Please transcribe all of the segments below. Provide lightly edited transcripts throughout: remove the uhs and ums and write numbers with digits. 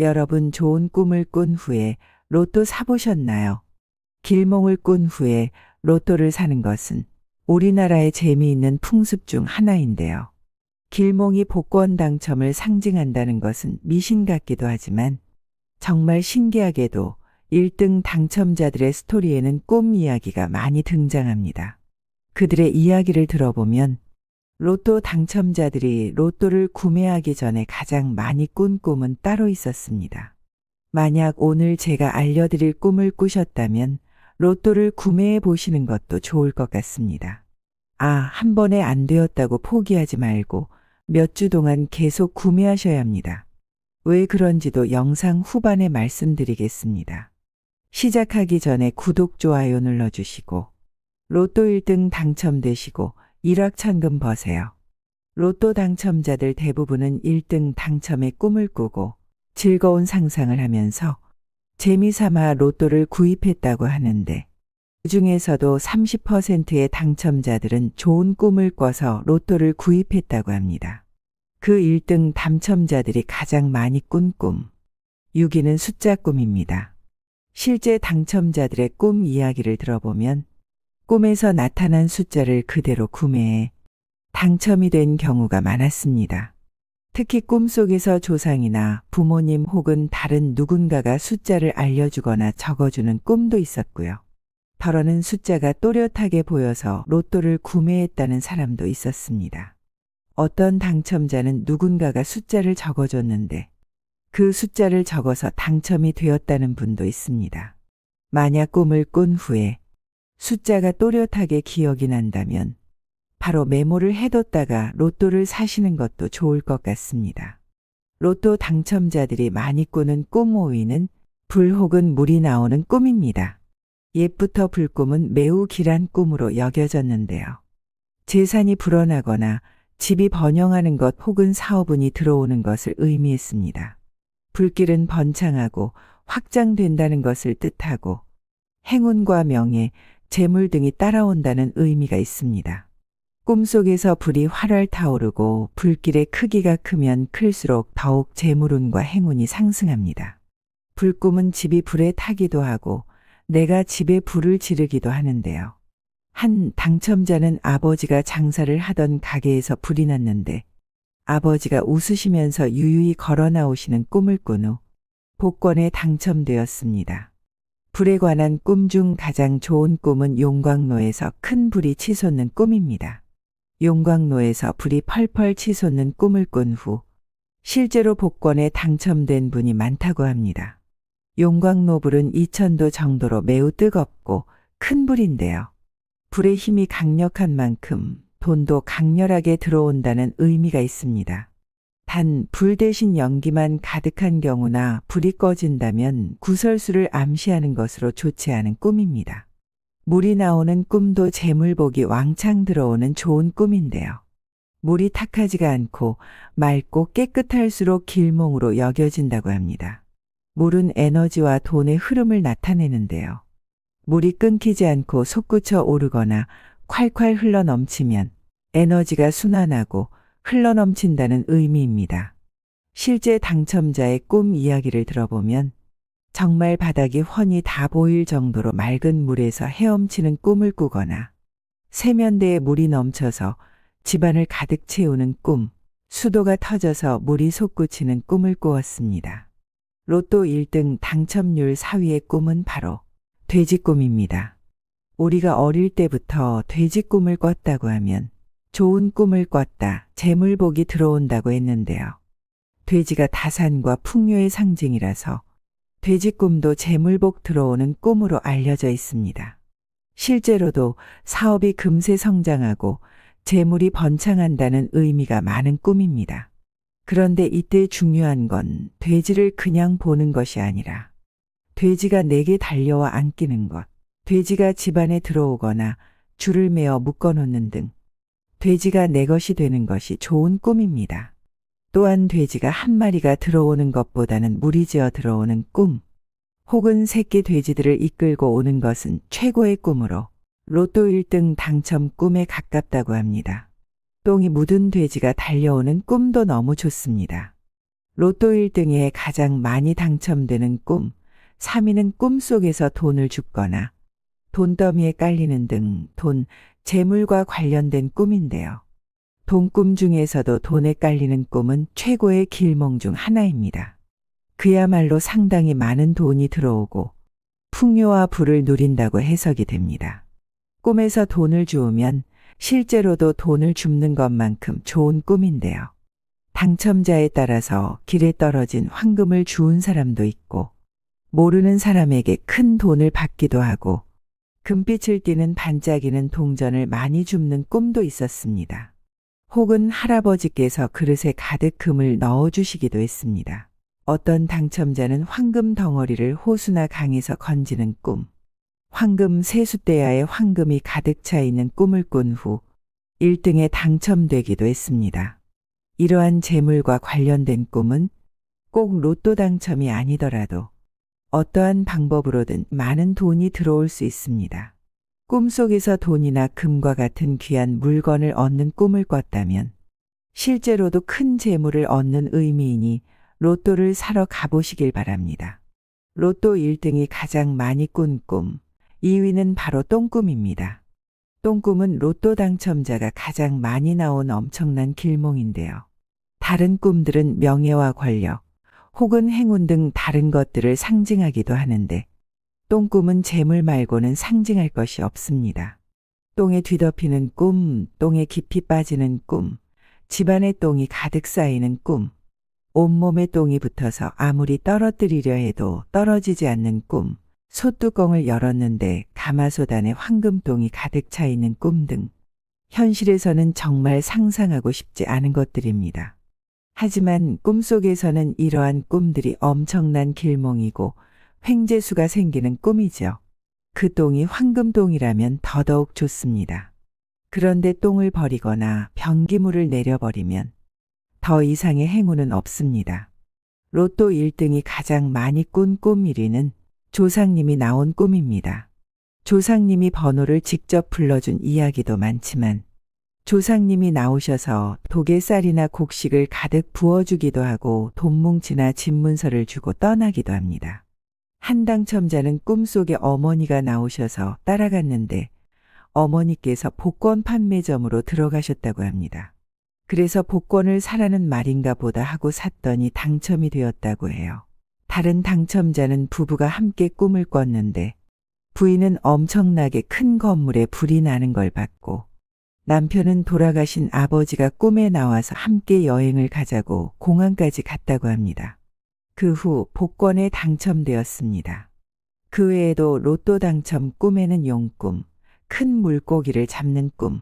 여러분 좋은 꿈을 꾼 후에 로또 사보셨나요? 길몽을 꾼 후에 로또를 사는 것은 우리나라의 재미있는 풍습 중 하나인데요. 길몽이 복권 당첨을 상징한다는 것은 미신 같기도 하지만 정말 신기하게도 1등 당첨자들의 스토리에는 꿈 이야기가 많이 등장합니다. 그들의 이야기를 들어보면 로또 당첨자들이 로또를 구매하기 전에 가장 많이 꾼 꿈은 따로 있었습니다. 만약 오늘 제가 알려드릴 꿈을 꾸셨다면 로또를 구매해 보시는 것도 좋을 것 같습니다. 한 번에 안 되었다고 포기하지 말고 몇 주 동안 계속 구매하셔야 합니다. 왜 그런지도 영상 후반에 말씀드리겠습니다. 시작하기 전에 구독, 좋아요 눌러주시고 로또 1등 당첨되시고 일확천금 버세요. 로또 당첨자들 대부분은 1등 당첨의 꿈을 꾸고 즐거운 상상을 하면서 재미삼아 로또를 구입했다고 하는데 그중에서도 30%의 당첨자들은 좋은 꿈을 꿔서 로또를 구입했다고 합니다. 그 1등 당첨자들이 가장 많이 꾼 꿈, 6위는 숫자 꿈입니다. 실제 당첨자들의 꿈 이야기를 들어보면 꿈에서 나타난 숫자를 그대로 구매해 당첨이 된 경우가 많았습니다. 특히 꿈속에서 조상이나 부모님 혹은 다른 누군가가 숫자를 알려주거나 적어주는 꿈도 있었고요. 더러는 숫자가 또렷하게 보여서 로또를 구매했다는 사람도 있었습니다. 어떤 당첨자는 누군가가 숫자를 적어줬는데 그 숫자를 적어서 당첨이 되었다는 분도 있습니다. 만약 꿈을 꾼 후에 숫자가 또렷하게 기억이 난다면 바로 메모를 해뒀다가 로또를 사시는 것도 좋을 것 같습니다. 로또 당첨자들이 많이 꾸는 꿈 5위는 불 혹은 물이 나오는 꿈입니다. 옛부터 불꿈은 매우 길한 꿈으로 여겨졌는데요. 재산이 불어나거나 집이 번영하는 것 혹은 사업운이 들어오는 것을 의미했습니다. 불길은 번창하고 확장된다는 것을 뜻하고 행운과 명예, 재물 등이 따라온다는 의미가 있습니다. 꿈속에서 불이 활활 타오르고 불길의 크기가 크면 클수록 더욱 재물운과 행운이 상승합니다. 불꿈은 집이 불에 타기도 하고 내가 집에 불을 지르기도 하는데요. 한 당첨자는 아버지가 장사를 하던 가게에서 불이 났는데 아버지가 웃으시면서 유유히 걸어 나오시는 꿈을 꾼 후 복권에 당첨되었습니다. 불에 관한 꿈 중 가장 좋은 꿈은 용광로에서 큰 불이 치솟는 꿈입니다. 용광로에서 불이 펄펄 치솟는 꿈을 꾼 후 실제로 복권에 당첨된 분이 많다고 합니다. 용광로 불은 2000도 정도로 매우 뜨겁고 큰 불인데요. 불의 힘이 강력한 만큼 돈도 강렬하게 들어온다는 의미가 있습니다. 단 불 대신 연기만 가득한 경우나 불이 꺼진다면 구설수를 암시하는 것으로 좋지 않은 꿈입니다. 물이 나오는 꿈도 재물복이 왕창 들어오는 좋은 꿈인데요. 물이 탁하지가 않고 맑고 깨끗할수록 길몽으로 여겨진다고 합니다. 물은 에너지와 돈의 흐름을 나타내는데요. 물이 끊기지 않고 솟구쳐 오르거나 콸콸 흘러넘치면 에너지가 순환하고 흘러넘친다는 의미입니다. 실제 당첨자의 꿈 이야기를 들어보면 정말 바닥이 훤히 다 보일 정도로 맑은 물에서 헤엄치는 꿈을 꾸거나 세면대에 물이 넘쳐서 집안을 가득 채우는 꿈, 수도가 터져서 물이 솟구치는 꿈을 꾸었습니다. 로또 1등 당첨률 4위의 꿈은 바로 돼지 꿈입니다. 우리가 어릴 때부터 돼지 꿈을 꿨다고 하면 좋은 꿈을 꿨다, 재물복이 들어온다고 했는데요. 돼지가 다산과 풍요의 상징이라서 돼지 꿈도 재물복 들어오는 꿈으로 알려져 있습니다. 실제로도 사업이 금세 성장하고 재물이 번창한다는 의미가 많은 꿈입니다. 그런데 이때 중요한 건 돼지를 그냥 보는 것이 아니라 돼지가 내게 달려와 안기는 것, 돼지가 집안에 들어오거나 줄을 매어 묶어놓는 등 돼지가 내 것이 되는 것이 좋은 꿈입니다. 또한 돼지가 한 마리가 들어오는 것보다는 무리지어 들어오는 꿈, 혹은 새끼 돼지들을 이끌고 오는 것은 최고의 꿈으로 로또 1등 당첨 꿈에 가깝다고 합니다. 똥이 묻은 돼지가 달려오는 꿈도 너무 좋습니다. 로또 1등에 가장 많이 당첨되는 꿈, 3위는 꿈속에서 돈을 줍거나 돈더미에 깔리는 등 돈, 재물과 관련된 꿈인데요. 돈꿈 중에서도 돈에 깔리는 꿈은 최고의 길몽 중 하나입니다. 그야말로 상당히 많은 돈이 들어오고 풍요와 부를 누린다고 해석이 됩니다. 꿈에서 돈을 주우면 실제로도 돈을 줍는 것만큼 좋은 꿈인데요. 당첨자에 따라서 길에 떨어진 황금을 주운 사람도 있고 모르는 사람에게 큰 돈을 받기도 하고 금빛을 띠는 반짝이는 동전을 많이 줍는 꿈도 있었습니다. 혹은 할아버지께서 그릇에 가득 금을 넣어주시기도 했습니다. 어떤 당첨자는 황금 덩어리를 호수나 강에서 건지는 꿈, 황금 세숫대야에 황금이 가득 차 있는 꿈을 꾼 후 1등에 당첨되기도 했습니다. 이러한 재물과 관련된 꿈은 꼭 로또 당첨이 아니더라도 어떠한 방법으로든 많은 돈이 들어올 수 있습니다. 꿈속에서 돈이나 금과 같은 귀한 물건을 얻는 꿈을 꿨다면 실제로도 큰 재물을 얻는 의미이니 로또를 사러 가보시길 바랍니다. 로또 1등이 가장 많이 꾼 꿈, 2위는 바로 똥꿈입니다. 똥꿈은 로또 당첨자가 가장 많이 나온 엄청난 길몽인데요. 다른 꿈들은 명예와 권력, 혹은 행운 등 다른 것들을 상징하기도 하는데 똥꿈은 재물 말고는 상징할 것이 없습니다. 똥에 뒤덮이는 꿈, 똥에 깊이 빠지는 꿈, 집안에 똥이 가득 쌓이는 꿈, 온몸에 똥이 붙어서 아무리 떨어뜨리려 해도 떨어지지 않는 꿈, 솥뚜껑을 열었는데 가마솥 안에 황금똥이 가득 차 있는 꿈 등 현실에서는 정말 상상하고 싶지 않은 것들입니다. 하지만 꿈속에서는 이러한 꿈들이 엄청난 길몽이고 횡재수가 생기는 꿈이죠. 그 똥이 황금똥이라면 더더욱 좋습니다. 그런데 똥을 버리거나 변기물을 내려버리면 더 이상의 행운은 없습니다. 로또 1등이 가장 많이 꾼 꿈 1위는 조상님이 나온 꿈입니다. 조상님이 번호를 직접 불러준 이야기도 많지만 조상님이 나오셔서 도개쌀이나 곡식을 가득 부어주기도 하고 돈뭉치나 집문서를 주고 떠나기도 합니다. 한 당첨자는 꿈속에 어머니가 나오셔서 따라갔는데 어머니께서 복권 판매점으로 들어가셨다고 합니다. 그래서 복권을 사라는 말인가 보다 하고 샀더니 당첨이 되었다고 해요. 다른 당첨자는 부부가 함께 꿈을 꿨는데 부인은 엄청나게 큰 건물에 불이 나는 걸 봤고 남편은 돌아가신 아버지가 꿈에 나와서 함께 여행을 가자고 공항까지 갔다고 합니다. 그 후 복권에 당첨되었습니다. 그 외에도 로또 당첨 꿈에는 용꿈, 큰 물고기를 잡는 꿈,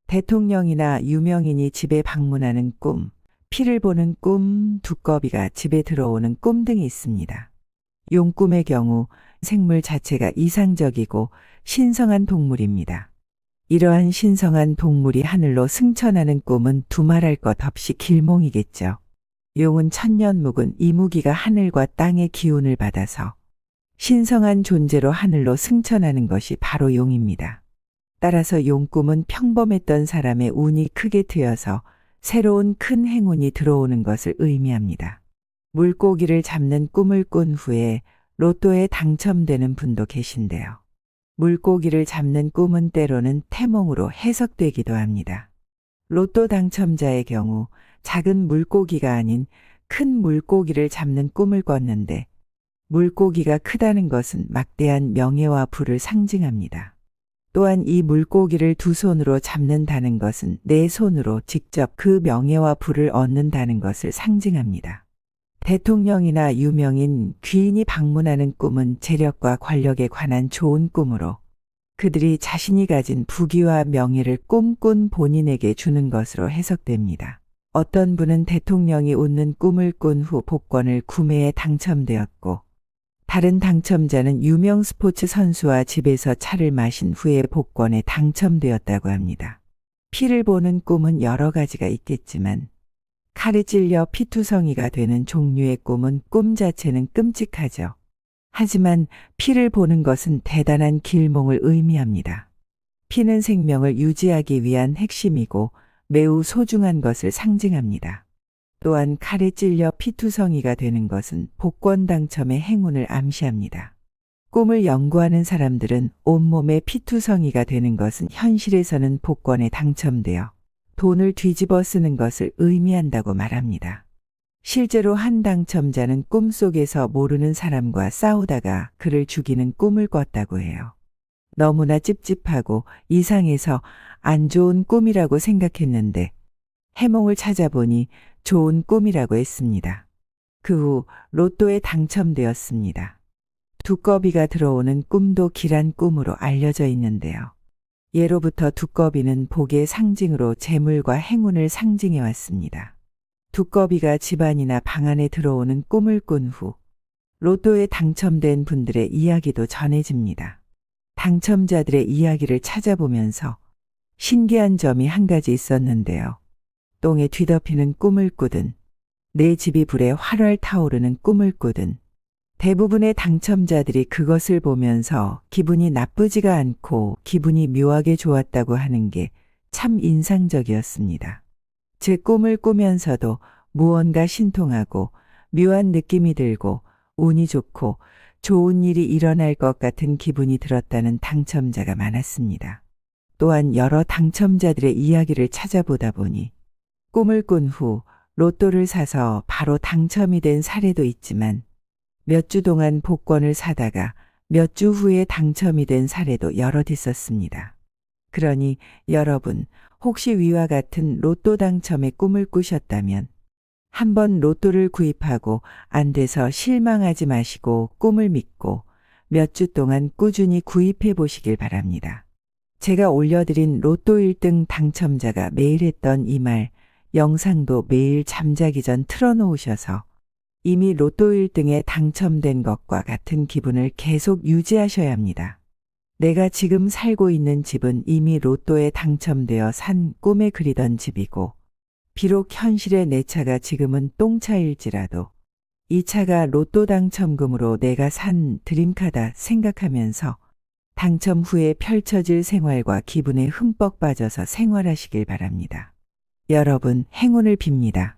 대통령이나 유명인이 집에 방문하는 꿈, 피를 보는 꿈, 두꺼비가 집에 들어오는 꿈 등이 있습니다. 용꿈의 경우 생물 자체가 이상적이고 신성한 동물입니다. 이러한 신성한 동물이 하늘로 승천하는 꿈은 두말할 것 없이 길몽이겠죠. 용은 천년 묵은 이무기가 하늘과 땅의 기운을 받아서 신성한 존재로 하늘로 승천하는 것이 바로 용입니다. 따라서 용꿈은 평범했던 사람의 운이 크게 트여서 새로운 큰 행운이 들어오는 것을 의미합니다. 물고기를 잡는 꿈을 꾼 후에 로또에 당첨되는 분도 계신데요. 물고기를 잡는 꿈은 때로는 태몽으로 해석되기도 합니다. 로또 당첨자의 경우 작은 물고기가 아닌 큰 물고기를 잡는 꿈을 꿨는데 물고기가 크다는 것은 막대한 명예와 부를 상징합니다. 또한 이 물고기를 두 손으로 잡는다는 것은 내 손으로 직접 그 명예와 부를 얻는다는 것을 상징합니다. 대통령이나 유명인, 귀인이 방문하는 꿈은 재력과 권력에 관한 좋은 꿈으로 그들이 자신이 가진 부귀와 명예를 꿈꾼 본인에게 주는 것으로 해석됩니다. 어떤 분은 대통령이 웃는 꿈을 꾼 후 복권을 구매에 당첨되었고 다른 당첨자는 유명 스포츠 선수와 집에서 차를 마신 후에 복권에 당첨되었다고 합니다. 피를 보는 꿈은 여러 가지가 있겠지만 칼에 찔려 피투성이가 되는 종류의 꿈은 꿈 자체는 끔찍하죠. 하지만 피를 보는 것은 대단한 길몽을 의미합니다. 피는 생명을 유지하기 위한 핵심이고 매우 소중한 것을 상징합니다. 또한 칼에 찔려 피투성이가 되는 것은 복권 당첨의 행운을 암시합니다. 꿈을 연구하는 사람들은 온몸에 피투성이가 되는 것은 현실에서는 복권에 당첨되어 돈을 뒤집어 쓰는 것을 의미한다고 말합니다. 실제로 한 당첨자는 꿈속에서 모르는 사람과 싸우다가 그를 죽이는 꿈을 꿨다고 해요. 너무나 찝찝하고 이상해서 안 좋은 꿈이라고 생각했는데 해몽을 찾아보니 좋은 꿈이라고 했습니다. 그 후 로또에 당첨되었습니다. 두꺼비가 들어오는 꿈도 길한 꿈으로 알려져 있는데요. 예로부터 두꺼비는 복의 상징으로 재물과 행운을 상징해 왔습니다. 두꺼비가 집안이나 방 안에 들어오는 꿈을 꾼 후 로또에 당첨된 분들의 이야기도 전해집니다. 당첨자들의 이야기를 찾아보면서 신기한 점이 한 가지 있었는데요. 똥에 뒤덮이는 꿈을 꾸든 내 집이 불에 활활 타오르는 꿈을 꾸든 대부분의 당첨자들이 그것을 보면서 기분이 나쁘지가 않고 기분이 묘하게 좋았다고 하는 게 참 인상적이었습니다. 제 꿈을 꾸면서도 무언가 신통하고 묘한 느낌이 들고 운이 좋고 좋은 일이 일어날 것 같은 기분이 들었다는 당첨자가 많았습니다. 또한 여러 당첨자들의 이야기를 찾아보다 보니 꿈을 꾼 후 로또를 사서 바로 당첨이 된 사례도 있지만 몇 주 동안 복권을 사다가 몇 주 후에 당첨이 된 사례도 여럿 있었습니다. 그러니 여러분 혹시 위와 같은 로또 당첨의 꿈을 꾸셨다면 한번 로또를 구입하고 안 돼서 실망하지 마시고 꿈을 믿고 몇 주 동안 꾸준히 구입해 보시길 바랍니다. 제가 올려드린 로또 1등 당첨자가 매일 했던 이 말 영상도 매일 잠자기 전 틀어놓으셔서 이미 로또 1등에 당첨된 것과 같은 기분을 계속 유지하셔야 합니다. 내가 지금 살고 있는 집은 이미 로또에 당첨되어 산 꿈에 그리던 집이고 비록 현실의 내 차가 지금은 똥차일지라도 이 차가 로또 당첨금으로 내가 산 드림카다 생각하면서 당첨 후에 펼쳐질 생활과 기분에 흠뻑 빠져서 생활하시길 바랍니다. 여러분 행운을 빕니다.